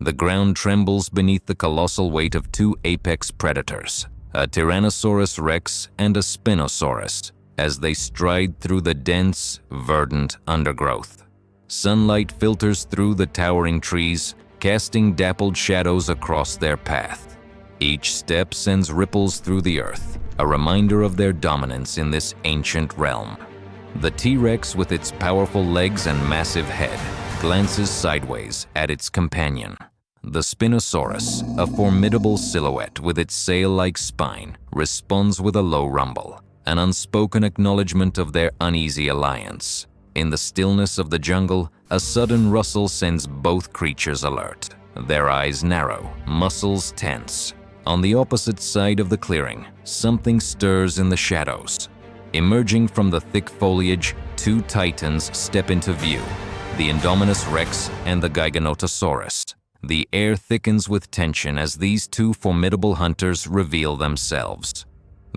The ground trembles beneath the colossal weight of two apex predators, a Tyrannosaurus rex and a Spinosaurus, as they stride through the dense, verdant undergrowth. Sunlight filters through the towering trees, casting dappled shadows across their path. Each step sends ripples through the earth, a reminder of their dominance in this ancient realm. The T-Rex, with its powerful legs and massive head, glances sideways at its companion. The Spinosaurus, a formidable silhouette with its sail-like spine, responds with a low rumble, an unspoken acknowledgement of their uneasy alliance. In the stillness of the jungle, a sudden rustle sends both creatures alert. Their eyes narrow, muscles tense. On the opposite side of the clearing, something stirs in the shadows. Emerging from the thick foliage, two titans step into view, the Indominus Rex and the Giganotosaurus. The air thickens with tension as these two formidable hunters reveal themselves,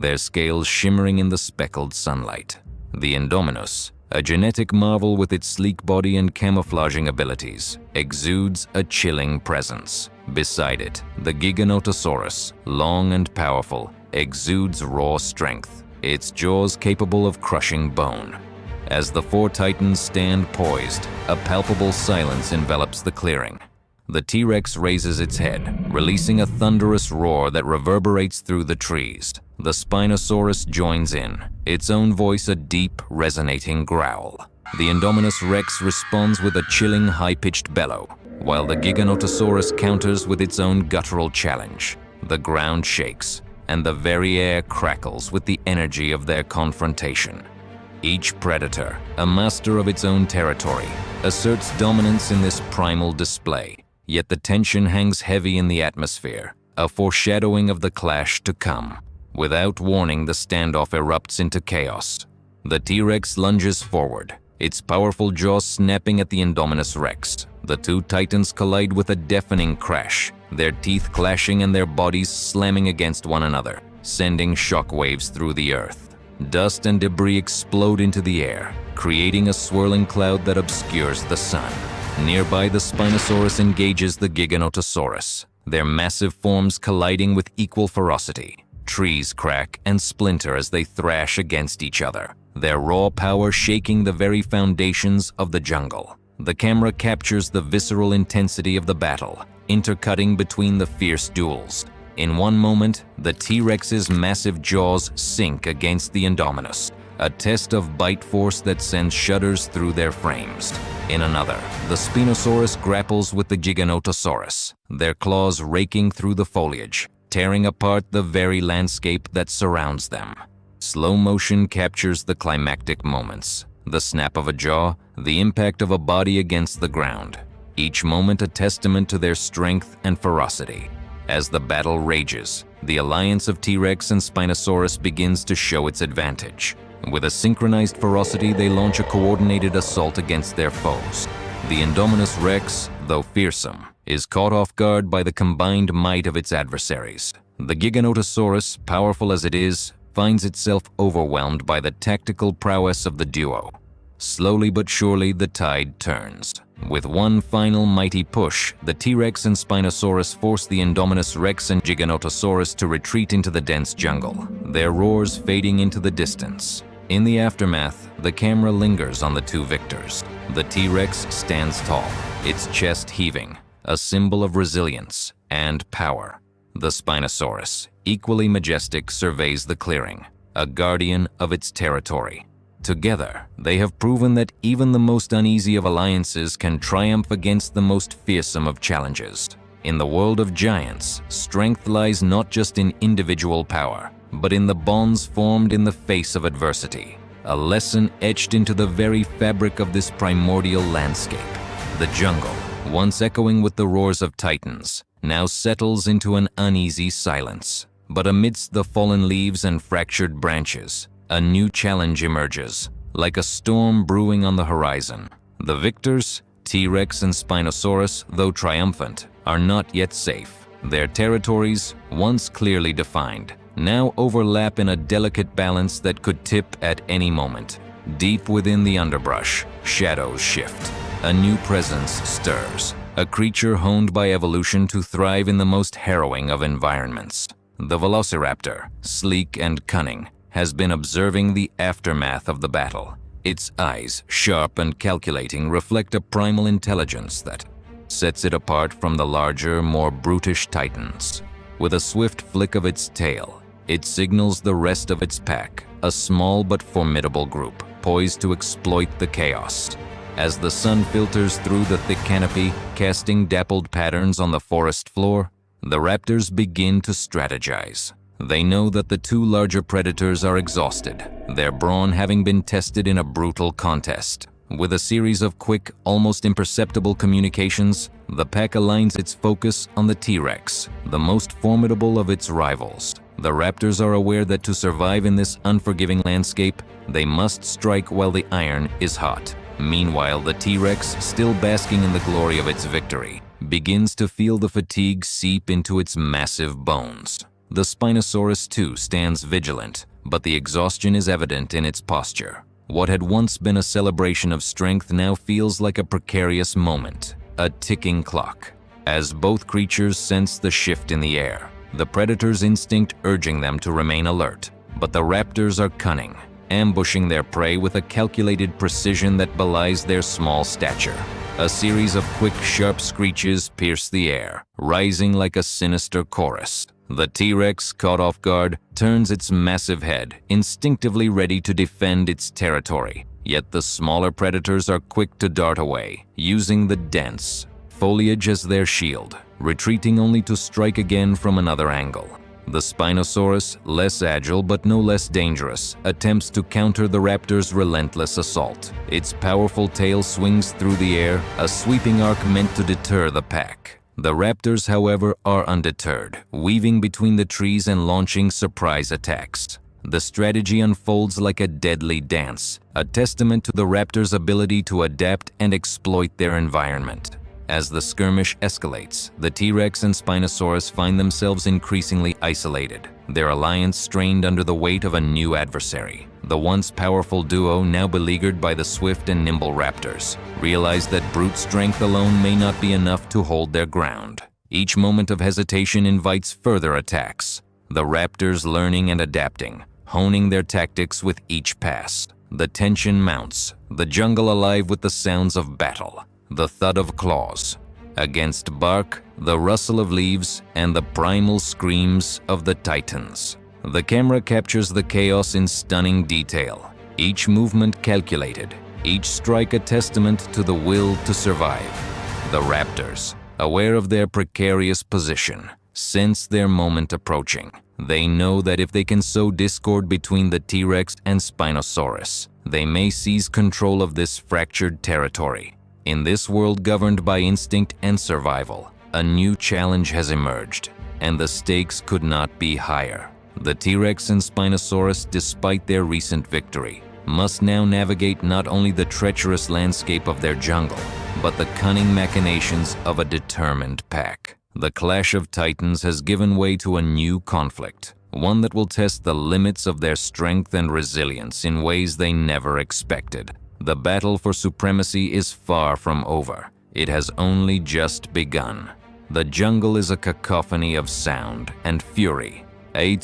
their scales shimmering in the speckled sunlight. The Indominus, a genetic marvel with its sleek body and camouflaging abilities, exudes a chilling presence. Beside it, the Giganotosaurus, long and powerful, exudes raw strength, its jaws capable of crushing bone. As the four titans stand poised, a palpable silence envelops the clearing. The T-Rex raises its head, releasing a thunderous roar that reverberates through the trees. The Spinosaurus joins in, its own voice a deep, resonating growl. The Indominus Rex responds with a chilling, high-pitched bellow, while the Giganotosaurus counters with its own guttural challenge. The ground shakes, and the very air crackles with the energy of their confrontation. Each predator, a master of its own territory, asserts dominance in this primal display. Yet the tension hangs heavy in the atmosphere, a foreshadowing of the clash to come. Without warning, the standoff erupts into chaos. The T-Rex lunges forward, its powerful jaws snapping at the Indominus Rex. The two titans collide with a deafening crash, their teeth clashing and their bodies slamming against one another, sending shockwaves through the earth. Dust and debris explode into the air, creating a swirling cloud that obscures the sun. Nearby, the Spinosaurus engages the Giganotosaurus, their massive forms colliding with equal ferocity. Trees crack and splinter as they thrash against each other, their raw power shaking the very foundations of the jungle. The camera captures the visceral intensity of the battle, intercutting between the fierce duels. In one moment, the T-Rex's massive jaws sink against the Indominus, a test of bite force that sends shudders through their frames. In another, the Spinosaurus grapples with the Giganotosaurus, their claws raking through the foliage, tearing apart the very landscape that surrounds them. Slow motion captures the climactic moments, the snap of a jaw, the impact of a body against the ground, each moment a testament to their strength and ferocity. As the battle rages, the alliance of T-Rex and Spinosaurus begins to show its advantage. With a synchronized ferocity, they launch a coordinated assault against their foes. The Indominus Rex, though fearsome, is caught off guard by the combined might of its adversaries. The Giganotosaurus, powerful as it is, finds itself overwhelmed by the tactical prowess of the duo. Slowly but surely, the tide turns. With one final mighty push, the T-Rex and Spinosaurus force the Indominus Rex and Giganotosaurus to retreat into the dense jungle, their roars fading into the distance. In the aftermath, the camera lingers on the two victors. The T-Rex stands tall, its chest heaving, a symbol of resilience and power. The Spinosaurus, equally majestic, surveys the clearing, a guardian of its territory. Together, they have proven that even the most uneasy of alliances can triumph against the most fearsome of challenges. In the world of giants, strength lies not just in individual power, but in the bonds formed in the face of adversity, a lesson etched into the very fabric of this primordial landscape. The jungle, once echoing with the roars of titans, now settles into an uneasy silence. But amidst the fallen leaves and fractured branches, a new challenge emerges, like a storm brewing on the horizon. The victors, T-Rex and Spinosaurus, though triumphant, are not yet safe. Their territories, once clearly defined, now overlap in a delicate balance that could tip at any moment. Deep within the underbrush, shadows shift. A new presence stirs, a creature honed by evolution to thrive in the most harrowing of environments. The velociraptor, sleek and cunning, has been observing the aftermath of the battle. Its eyes, sharp and calculating, reflect a primal intelligence that sets it apart from the larger, more brutish titans. With a swift flick of its tail, it signals the rest of its pack, a small but formidable group, poised to exploit the chaos. As the sun filters through the thick canopy, casting dappled patterns on the forest floor, the raptors begin to strategize. They know that the two larger predators are exhausted, their brawn having been tested in a brutal contest. With a series of quick, almost imperceptible communications, the pack aligns its focus on the T-Rex, the most formidable of its rivals. The raptors are aware that to survive in this unforgiving landscape, they must strike while the iron is hot. Meanwhile, the T-Rex, still basking in the glory of its victory, begins to feel the fatigue seep into its massive bones. The Spinosaurus too stands vigilant, but the exhaustion is evident in its posture. What had once been a celebration of strength now feels like a precarious moment, a ticking clock. As both creatures sense the shift in the air, the predator's instinct urging them to remain alert. But the raptors are cunning, ambushing their prey with a calculated precision that belies their small stature. A series of quick, sharp screeches pierce the air, rising like a sinister chorus. The T-Rex, caught off guard, turns its massive head, instinctively ready to defend its territory. Yet the smaller predators are quick to dart away, using the dense foliage as their shield, retreating only to strike again from another angle. The Spinosaurus, less agile but no less dangerous, attempts to counter the raptor's relentless assault. Its powerful tail swings through the air, a sweeping arc meant to deter the pack. The raptors, however, are undeterred, weaving between the trees and launching surprise attacks. The strategy unfolds like a deadly dance, a testament to the raptors' ability to adapt and exploit their environment. As the skirmish escalates, the T-Rex and Spinosaurus find themselves increasingly isolated, their alliance strained under the weight of a new adversary. The once powerful duo, now beleaguered by the swift and nimble raptors, realize that brute strength alone may not be enough to hold their ground. Each moment of hesitation invites further attacks, the raptors learning and adapting, honing their tactics with each pass. The tension mounts, the jungle alive with the sounds of battle. The thud of claws against bark, the rustle of leaves, and the primal screams of the titans. The camera captures the chaos in stunning detail, each movement calculated, each strike a testament to the will to survive. The raptors, aware of their precarious position, sense their moment approaching. They know that if they can sow discord between the T-Rex and Spinosaurus, they may seize control of this fractured territory. In this world governed by instinct and survival, a new challenge has emerged, and the stakes could not be higher. The T-Rex and Spinosaurus, despite their recent victory, must now navigate not only the treacherous landscape of their jungle, but the cunning machinations of a determined pack. The clash of titans has given way to a new conflict, one that will test the limits of their strength and resilience in ways they never expected. The battle for supremacy is far from over. It has only just begun. The jungle is a cacophony of sound and fury, a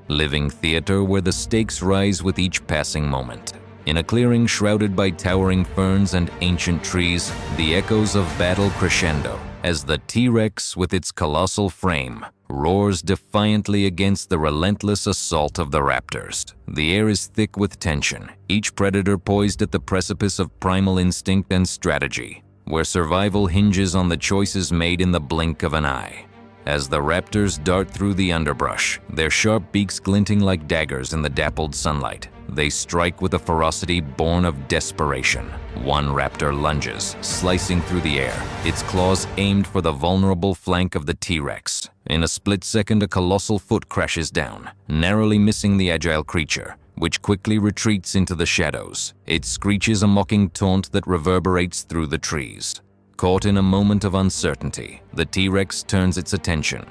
living theater where the stakes rise with each passing moment. In a clearing shrouded by towering ferns and ancient trees, the echoes of battle crescendo as the T-Rex, with its colossal frame, roars defiantly against the relentless assault of the raptors. The air is thick with tension, each predator poised at the precipice of primal instinct and strategy, where survival hinges on the choices made in the blink of an eye. As the raptors dart through the underbrush, their sharp beaks glinting like daggers in the dappled sunlight, they strike with a ferocity born of desperation. One raptor lunges, slicing through the air, its claws aimed for the vulnerable flank of the T-Rex. In a split second, a colossal foot crashes down, narrowly missing the agile creature, which quickly retreats into the shadows. It screeches a mocking taunt that reverberates through the trees. Caught in a moment of uncertainty, the T-Rex turns its attention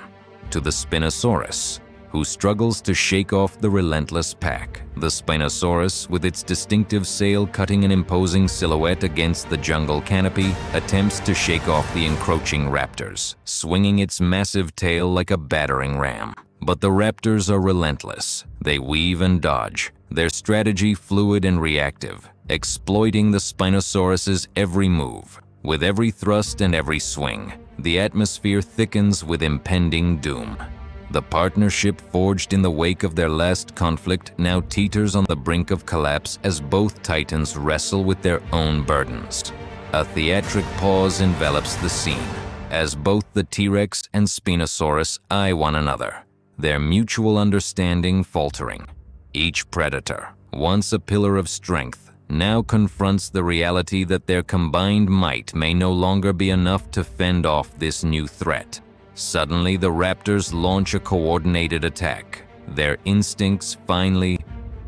to the Spinosaurus, who struggles to shake off the relentless pack. The Spinosaurus, with its distinctive sail cutting an imposing silhouette against the jungle canopy, attempts to shake off the encroaching raptors, swinging its massive tail like a battering ram. But the raptors are relentless. They weave and dodge, their strategy fluid and reactive, exploiting the Spinosaurus's every move. With every thrust and every swing, the atmosphere thickens with impending doom. The partnership forged in the wake of their last conflict now teeters on the brink of collapse as both titans wrestle with their own burdens. A theatric pause envelops the scene, as both the T-Rex and Spinosaurus eye one another, their mutual understanding faltering. Each predator, once a pillar of strength, now confronts the reality that their combined might may no longer be enough to fend off this new threat. Suddenly, the raptors launch a coordinated attack, their instincts finely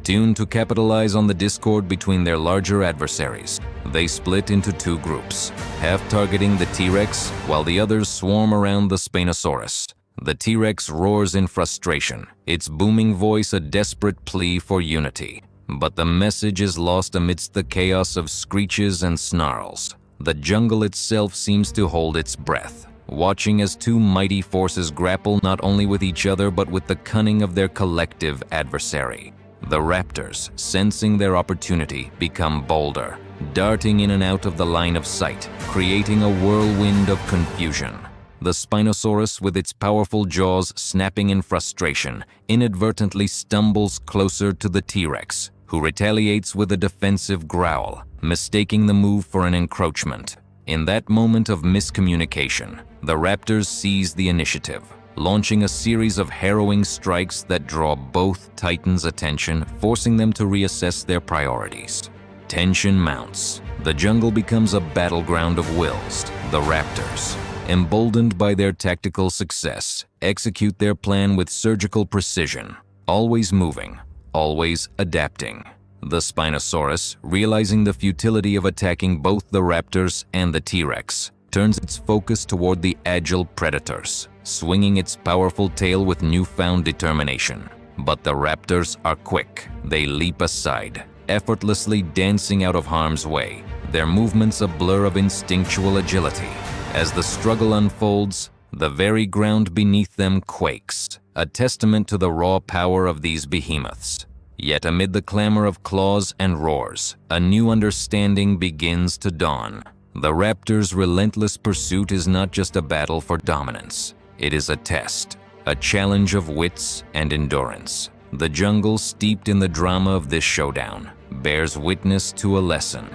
tuned to capitalize on the discord between their larger adversaries. They split into two groups, half targeting the T-Rex while the others swarm around the Spinosaurus. The T-Rex roars in frustration, its booming voice a desperate plea for unity. But the message is lost amidst the chaos of screeches and snarls. The jungle itself seems to hold its breath, watching as two mighty forces grapple not only with each other but with the cunning of their collective adversary. The raptors, sensing their opportunity, become bolder, darting in and out of the line of sight, creating a whirlwind of confusion. The Spinosaurus, with its powerful jaws snapping in frustration, inadvertently stumbles closer to the T-Rex, who retaliates with a defensive growl, mistaking the move for an encroachment. In that moment of miscommunication, the raptors seize the initiative, launching a series of harrowing strikes that draw both titans' attention, forcing them to reassess their priorities. Tension mounts. The jungle becomes a battleground of wills. The raptors, emboldened by their tactical success, execute their plan with surgical precision, always moving, always adapting. The Spinosaurus, realizing the futility of attacking both the raptors and the T-Rex, turns its focus toward the agile predators, swinging its powerful tail with newfound determination. But the raptors are quick. They leap aside, effortlessly dancing out of harm's way, their movements a blur of instinctual agility. As the struggle unfolds, the very ground beneath them quakes, a testament to the raw power of these behemoths. Yet amid the clamor of claws and roars, a new understanding begins to dawn. The raptors' relentless pursuit is not just a battle for dominance. It is a test, a challenge of wits and endurance. The jungle, steeped in the drama of this showdown, bears witness to a lesson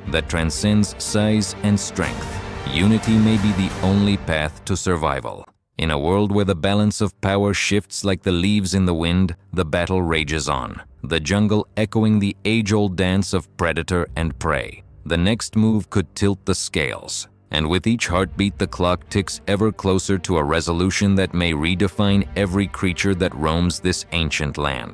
that transcends size and strength. Unity may be the only path to survival. In a world where the balance of power shifts like the leaves in the wind, the battle rages on, the jungle echoing the age-old dance of predator and prey. The next move could tilt the scales, and with each heartbeat the clock ticks ever closer to a resolution that may redefine every creature that roams this ancient land.